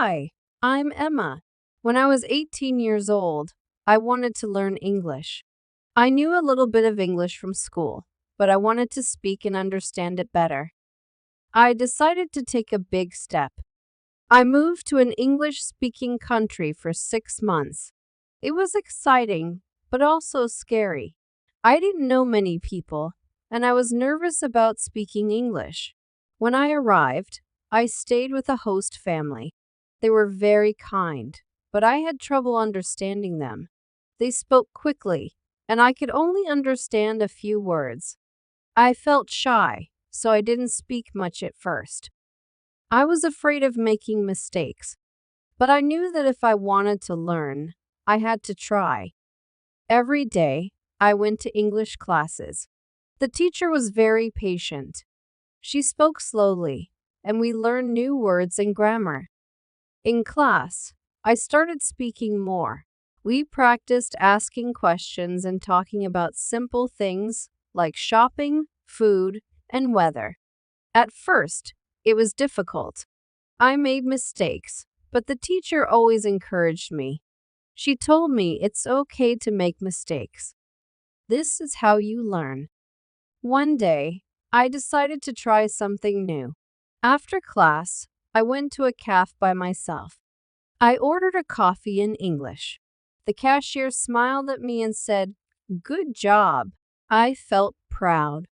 Hi, I'm Emma. When I was 18 years old, I wanted to learn English. I knew a little bit of English from school, but I wanted to speak and understand it better. I decided to take a big step. I moved to an English-speaking country for 6 months. It was exciting, but also scary. I didn't know many people, and I was nervous about speaking English. When I arrived, I stayed with a host family. They were very kind, but I had trouble understanding them. They spoke quickly, and I could only understand a few words. I felt shy, so I didn't speak much at first. I was afraid of making mistakes, but I knew that if I wanted to learn, I had to try. Every day, I went to English classes. The teacher was very patient. She spoke slowly, and we learned new words and grammar. In class, I started speaking more. We practiced asking questions and talking about simple things like shopping, food, and weather. At first, it was difficult. I made mistakes, but the teacher always encouraged me. She told me it's okay to make mistakes. This is how you learn. One day, I decided to try something new. After class, I went to a cafe by myself. I ordered a coffee in English. The cashier smiled at me and said, "Good job." I felt proud.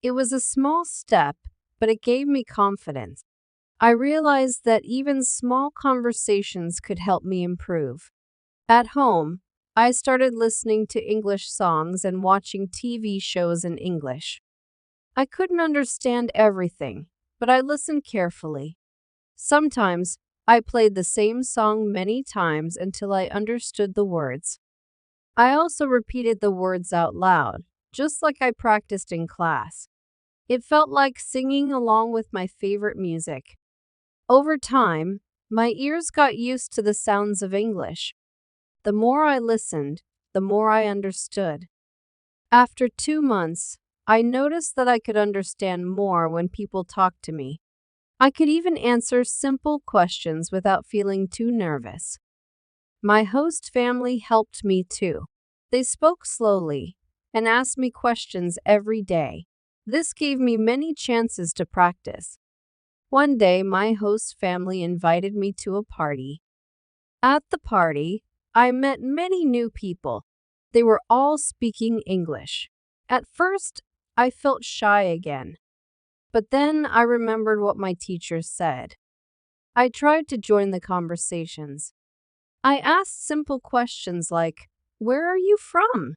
It was a small step, but it gave me confidence. I realized that even small conversations could help me improve. At home, I started listening to English songs and watching TV shows in English. I couldn't understand everything, but I listened carefully. Sometimes, I played the same song many times until I understood the words. I also repeated the words out loud, just like I practiced in class. It felt like singing along with my favorite music. Over time, my ears got used to the sounds of English. The more I listened, the more I understood. After 2 months, I noticed that I could understand more when people talked to me. I could even answer simple questions without feeling too nervous. My host family helped me too. They spoke slowly and asked me questions every day. This gave me many chances to practice. One day, my host family invited me to a party. At the party, I met many new people. They were all speaking English. At first, I felt shy again. But then I remembered what my teacher said. I tried to join the conversations. I asked simple questions like, "Where are you from?"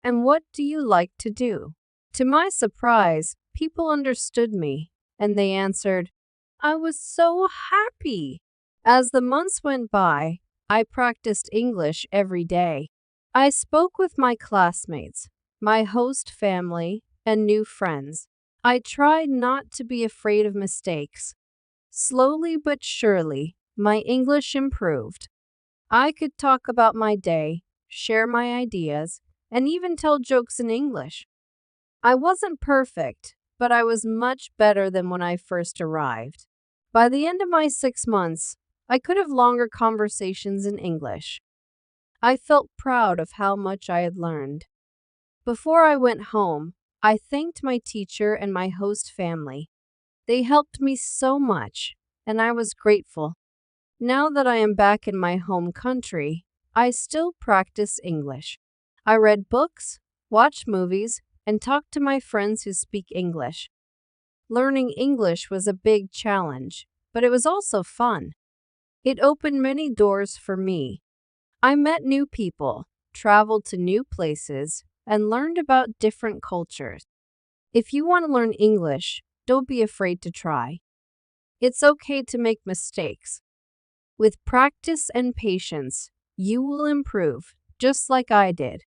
and "What do you like to do?" To my surprise, people understood me, and they answered, "I was so happy." As the months went by, I practiced English every day. I spoke with my classmates, my host family, and new friends. I tried not to be afraid of mistakes. Slowly but surely, my English improved. I could talk about my day, share my ideas, and even tell jokes in English. I wasn't perfect, but I was much better than when I first arrived. By the end of my 6 months, I could have longer conversations in English. I felt proud of how much I had learned. Before I went home, I thanked my teacher and my host family. They helped me so much, and I was grateful. Now that I am back in my home country, I still practice English. I read books, watch movies, and talk to my friends who speak English. Learning English was a big challenge, but it was also fun. It opened many doors for me. I met new people, traveled to new places, and learned about different cultures. If you want to learn English, don't be afraid to try. It's okay to make mistakes. With practice and patience, you will improve, just like I did.